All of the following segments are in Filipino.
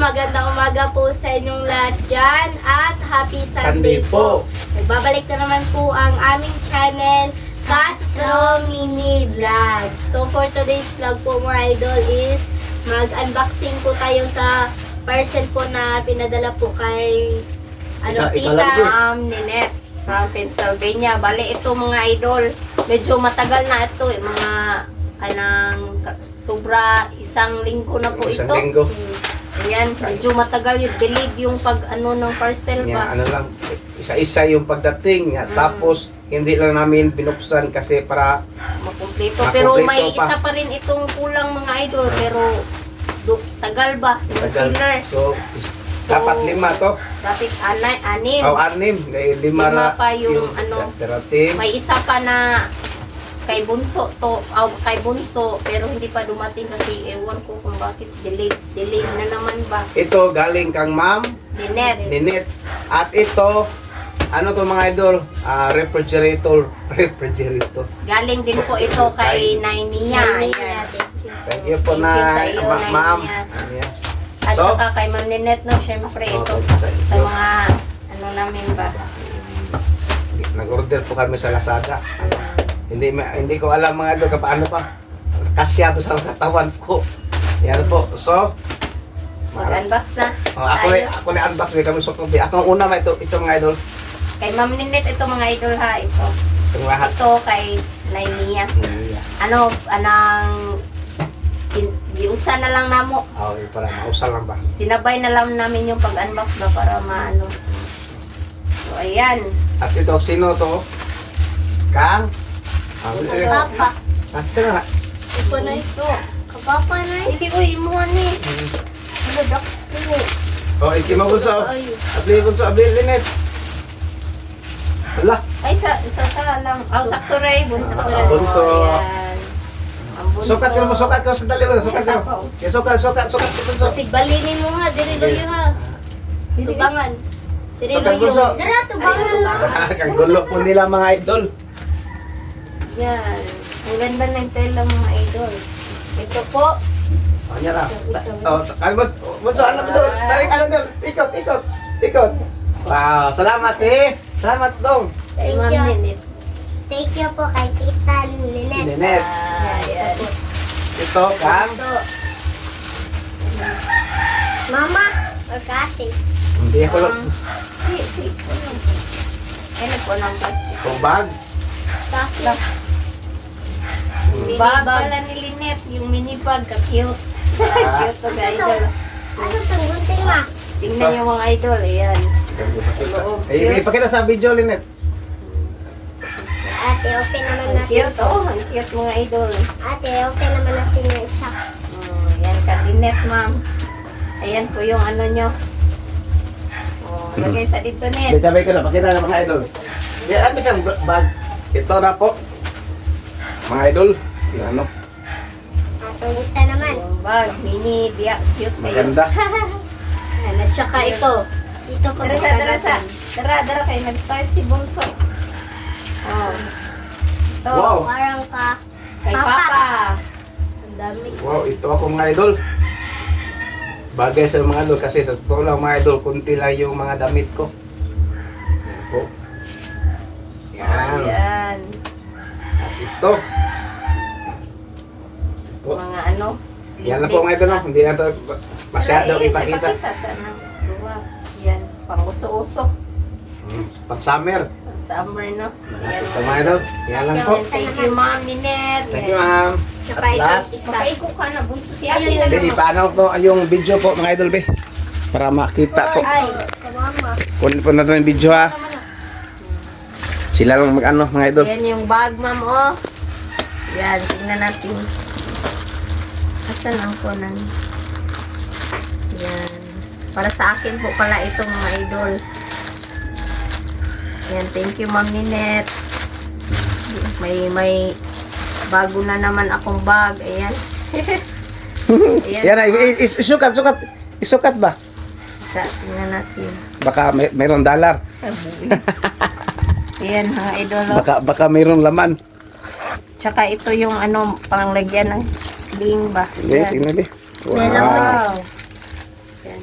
magandang umaga po sa inyong lahat dyan at happy Sunday po. Nagbabalik na naman po ang aming channel, Castro Mini Vlog. So for today's vlog po mga idol is mag-unboxing po tayo sa parcel po na pinadala po kay Tita Ninette from Pennsylvania. Bale ito mga idol, medyo matagal na ito mga sobra isang linggo na po ito. Isang linggo. Ayan, medyo matagal yung delayed yung ng parcel ba. Ano lang, isa-isa yung pagdating. Tapos, hindi lang namin binuksan kasi para makumpleto. Pero may isa pa rin itong kulang mga idol. Pero tagal ba? Yung sealer. So, dapat 5 to. Dapat 6. O, 6. Dahil 5 Lima pa yung darating. may isa pa na kay Bunso kay Bunso pero hindi pa dumating kasi ewan ko kung bakit delayed na naman ba. Ito galing kang Ma'am Ninette. At ito, ano to mga idol? Refrigerator. Galing din po ito kay Naimia. Thank you po Thank you sa iyo, Ma'am. Naimia. At saka kay Ma'am Ninette, no, syempre ito sa mga namin ba. Nag-order po kami sa Lazada. Hindi ko alam mga idol paano pa. Kasya po sa katawan ko. Yan po. So, mag-unbox na. Ako na unbox kami sa kopi. Ako ang una ito mga idol. Kay Ma'am Ninette ito mga idol ha, ito. Itong lahat. Ito kay Naimia. Iusa na lang namo. Para mausal lang ba? Sinabay na lang namin yung pag-unbox ba para maano. So, ayan. At ito, sino to? Kang? Papa. Sino nga? Ito na ito. Kapapa na ito. Hindi ko imuhan eh. Ano, O, iki mabunso. Abli, bunso, abli, Linette. Wala. Ay, sa lang. Sakto rin, bunso. Bunso. Ayan. Ang bunso. Sukat ka mo, sukat ka. Sandali mo, sukat ka mo. Sukat, bunso. Sig balinin mo nga, diriloyo ha. Tubangan. Sukat, bunso. Dara, tubangan. Ang gulo po nila mga idol. Yan. Ang ganda ng tela mga idol. Ito po. Yan na. Bunso, ano bunso? Dali ka lang. Ikot. Wow, salamat eh. Salamat dong. Kay Ma'am Ninette. Thank you po kay Tita Ninette. Ninette. Ayan. Ito, Kang. Mama, or kasi? Hindi ako lang. Sige po lang. Ano po ng plastic? Kung bag. Kasi. Mini bag pala ni Lynette. Yung mini bag, ka-cute. Cute to guys. Ano itong gunting ma? Tingnan yung mga idol. Ayan. Ipakita sa video, Linette. Ate, open naman Ang natin. cute. Oh, ang cute mga idol. Ate, open naman natin yung isa. Ayan ka, Lynette, ma'am. Ayan po yung ano nyo. Lagay sa dito, Net. Sabay ko na, pakita na mga idol. Yan, isang bag. Ito na po. Mga idol. Yung ano, Atong isa naman. Yung bag, mini, biyak, cute kayo. maganda. Ayan, at saka ito. Dito po. Dara kayo. Nag-start si Bunso. Oh. Ito. Wow. Parang ka. Kay Papa. Ang dami. Wow, ito ako mga idol. Bagay sa mga idol kasi sa totoo lang mga idol, kunti lang yung mga damit ko. Yan po. Yan. Ayan. At ito. Po. Mga ano, sleeveless. Yan na po mga idol. No? Hindi na ito masyadong ipakita. Sana. Luwa. Yan. Pang-uso-uso. Pag summer. Summer, no? Ayan. Ito mga idol. Yan lang po. Thank you, Ma'am Ninette. Thank you, ma'am. Saka At last, Makaiko ka na, Bunso. Si Ate na Be, naman. ipaano po yung video po mga idol, be. Para makita po. Ay. Ka mama. Kunin po natin yung video ha. Sila lang mag-ano mga idol. Yan yung bag, ma'am, oh. Yan, tingnan natin. Asan ang kunan? Yan. Para sa akin po pala itong mga idol. Yan, thank you, Ma'am Ninette. May bago na naman akong bag. Ayan. Ayan. Yan na, isukat ba? Tingnan natin. Baka mayroong dollar. Ayan, mga idol. Oh. Baka mayroong laman. Tsaka ito yung ano, panglagyan ng sling ba? Hindi, Yan. tingnan be. Wow. Yan.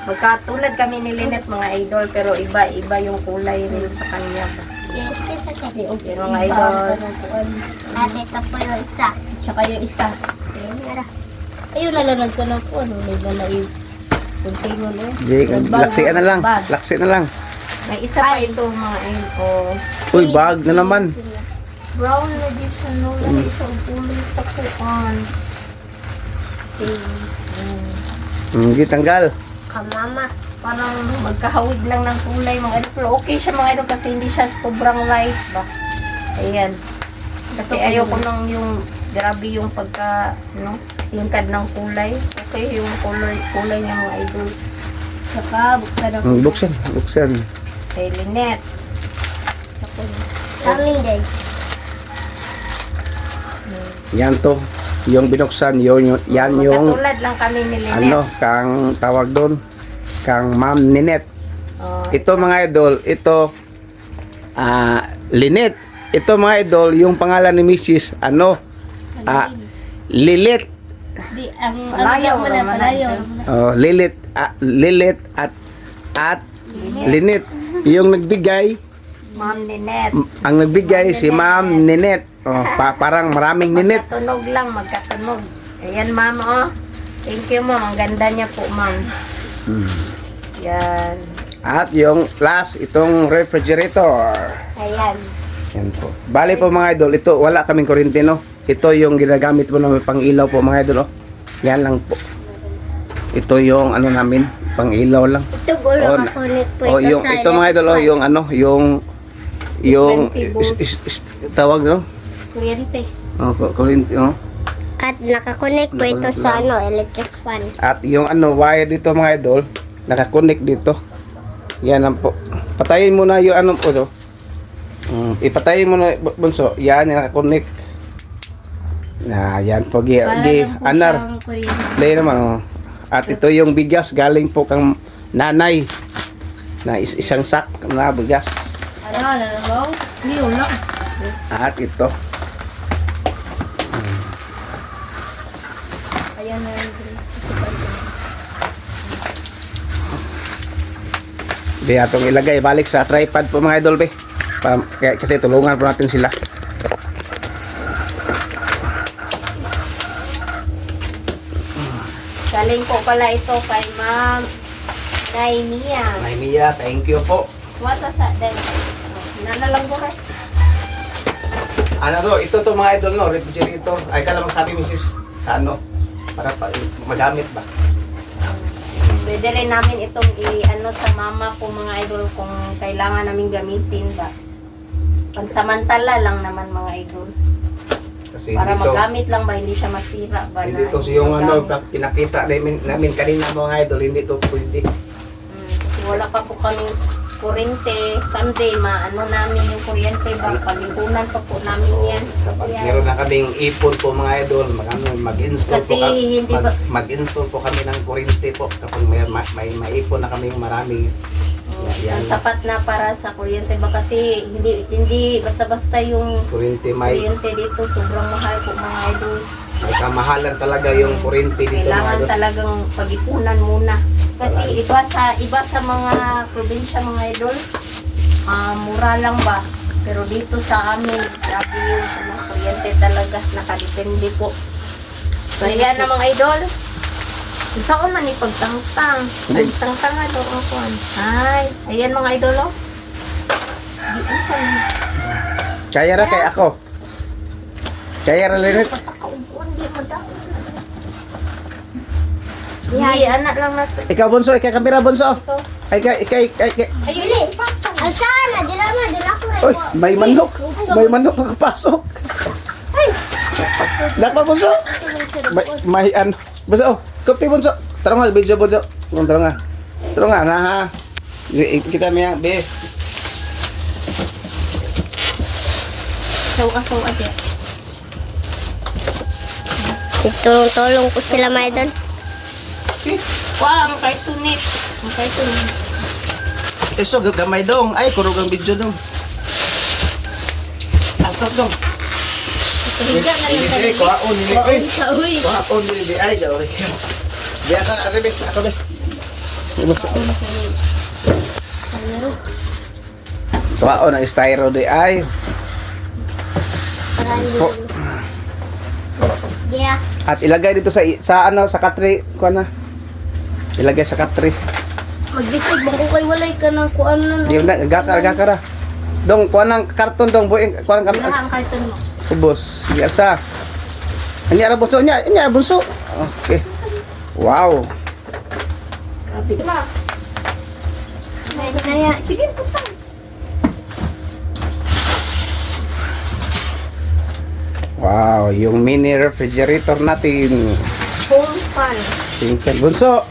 Magkatulad kami ni Lynette mga idol, pero iba-iba yung kulay rin sa kanya. Yes, sa tabi. Okay, mga idol. At ito po yung isa. Tsaka yung isa. Ayan, mara. Ayun, nalanag ko na po. Ano, may nalaib. Continue na. Laksian na lang. Laksi na lang. May isa pa ito mga idol. Uy, bag na naman. Brown edition no, lagi sa kulay sa kuan. Hindi tanggal. Kamama. Parang magkahawig lang ng kulay mga idol. Pero okay siya mga idol kasi hindi siya sobrang light ba. Ayan. Kasi ayoko nang yung grabe yung pagka, no, tingkad ng kulay. Okay yung kulay niya mga idol. Tsaka, buksan ako. Buksan. Kay Lynette. Sa amin din. Yan to. Yung binuksan, yan yung Magkatulad lang kami ni Lynette. ano, kang tawag doon, kang Ma'am Ninette. Oh, Ito mga idol, ito Lynette. Ito mga idol, yung pangalan ni Mrs. Lilith. Di, ang Malayaw ano naman, malayaw. Lilith at Lynette. Yung nagbigay, Ma'am Lynette. ang nagbigay si Ma'am Ninette. Parang maraming Ninette. Magkatunog. Ayan, ma'am, oh. Thank you, ma'am. Ang ganda niya po, ma'am. Yan. At yung last, itong refrigerator. Ayan. Yan po. Bali po mga idol, ito wala kaming kuryente, no? Ito yung ginagamit po namin pang ilaw po mga idol, oh. Yan lang po. Ito yung ano namin, pang ilaw lang. Ito gulo Oh, kakulit po Oh, ito yung sa ito mga idol, oh, yung ano, yung 20 volts. tawag, no? Kuryente. Oh, kuryente, oh. At nakakonect po ito sa ano, electric fan. At yung ano, wire dito mga idol, nakakonect dito. Yan lang po. Patayin mo na yung ano po, no? Ipatayin mo na, bunso. Yan, yung nakakonect. Yan po, Para lang po anar. siyang kuryente. Play naman, oh. At ito yung bigas galing po kang nanay na isang sak na bigas. Ano naman? Hindi, wala. At ito, Ayan na yung di atong ilagay balik sa tripod po mga idol, be. Kasi tulungan po natin sila. Galing po pala ito kay Ma'am Naimia. Nay Mia, thank you po. Swata sa dahil. Nanalang ko kay. Ano to, ito to mga idol, no, refrigerator. Ay, kala magsabi misis sa ano, para magamit ba? Pwede rin namin itong i-ano sa mama ko mga idol kung kailangan namin gamitin ba. Pansamantala lang naman mga idol. Kasi Para dito, magamit lang ba, hindi siya masira ba. hindi to yung ano, pinakita namin kanina mga idol, hindi to pwede. Kasi wala pa po kaming kuryente. Someday, maano namin yung kuryente ba. Palipunan pa po namin yan. Kapag meron na kaming ipon po mga idol, mag-install Kasi po hindi ba- mag-install po kami ng kuryente po kapag may maipon na kaming marami. Ang sapat na para sa kuryente ba kasi hindi basta-basta yung Kuryente may kuryente dito. Sobrang mahal po mga idol. kamahalan talaga yung kuryente dito mga Kailangan idol. talagang pag-ipunan muna. Kasi iba sa mga probinsya mga idol, mura lang ba? Pero dito sa amin, grabe yung kuryente talaga, nakadepende po. So yan na mga idol. Saan man ipagtangtang? Pagtangtang nga daw ako. Ay, ayan mga idol oh. Di ano saan? Kaya ra kay ako. Kaya ra Lynette. Patakaupuan, di mo daw. Yan. Hindi, anak lang natin. Ikaw bunso, ikaw kamera bunso. Ay kay. Ayun, Ang sana, dila ko rin Oy, po. may manok makapasok. Nakpa bunso. May ano. Bunso, kopti bunso. Tara nga, video bunso. Tara nga. Tara nga, na ha. Kita niya, be. saw ate. Tulong-tulong ko sila may doon. wow, ang cartoonit. Ang cartoonit. Eso gamay dong. Ay, kurog ang video dong. Atot dong. Higa na lang Hindi, kuhaon, hindi. Ay, sa uy. kuhaon, hindi. Ay, jawari. Biya ka, ako be. Tuwaon ang styro di ay. Po. Yeah. At ilagay dito sa ano sa katri ko na. Ilagay sa katri. Mag-decide ba kung kay walay ka ng kung ano na. Di na gakara. Dong kuha ng karton dong boy, kuha ng Wala karton. ang karton mo. Ubos. Biasa. Anya ra bunso nya, bunso. Okay. Wow. Grabe na. Kaya, sige, putang. Wow, yung mini refrigerator natin. Home fan. Simple bunso.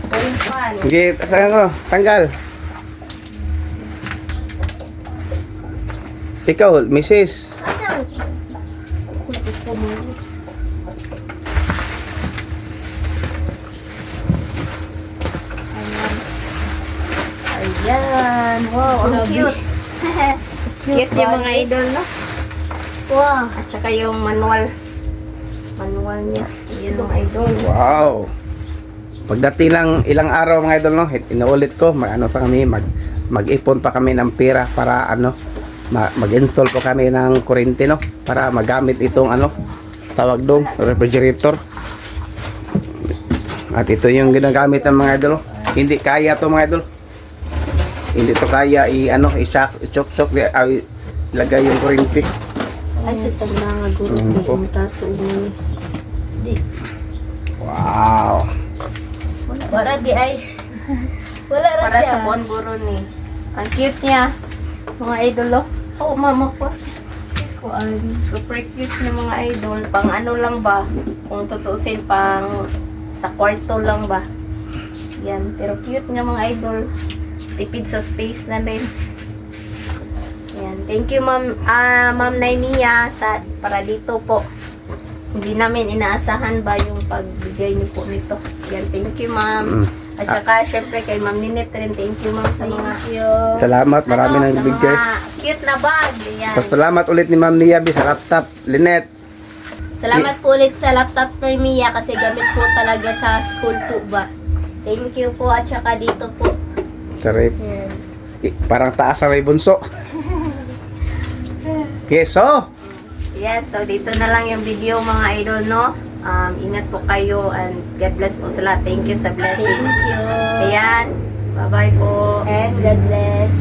Home fan. Sige, ano, tanggal. Ikaw, Mrs. Ayan. Wow, ang cute. Cute yung mga idol, no? Wow. At saka yung manual. Manual niya. Ayan mga idol. Wow. Pagdating lang ilang araw mga idol no, inuulit ko, ano pa kami mag-ipon pa kami ng pera para ano, mag-install po kami ng kuryente no, para magamit itong ano, tawag doon, refrigerator. At ito yung ginagamit ng mga idol. Hindi kaya to mga idol. Hindi to kaya i-chok-chok ilagay yung kuryente. Ay, sa tanda nga guro. po. Ang taso mo ni. Wow. Wala di ay. Wala ra Para siya. sa buwan guro ni. Ang cute niya. Mga idol, oh. Oh, mama ko. Super cute na mga idol. Pang ano lang ba? Kung tutusin, pang sa kwarto lang ba? Yan. Pero cute nga mga idol. Tipid sa space na din. Yan. Thank you, Ma'am Naimia, para dito po. Hindi namin inaasahan ba yung pagbigay niyo po nito. Yan. Thank you, Ma'am. At saka, syempre, kay Ma'am Ninette rin. Thank you, Ma'am, sa mga Salamat, marami nang sa bigay. mga cute na bag. Yan. Salamat ulit ni Ma'am Niabi sa laptop, Lynette. Salamat po ulit sa laptop ni Mia kasi gamit po talaga sa school po ba. Thank you po at saka dito po. Sarap. Parang taas sa may bunso. Keso. Yan, so dito na lang yung video mga idol, no? Ingat po kayo and God bless po sa lahat. Thank you sa blessings. Thank you. Ayan. Bye-bye po. And God bless.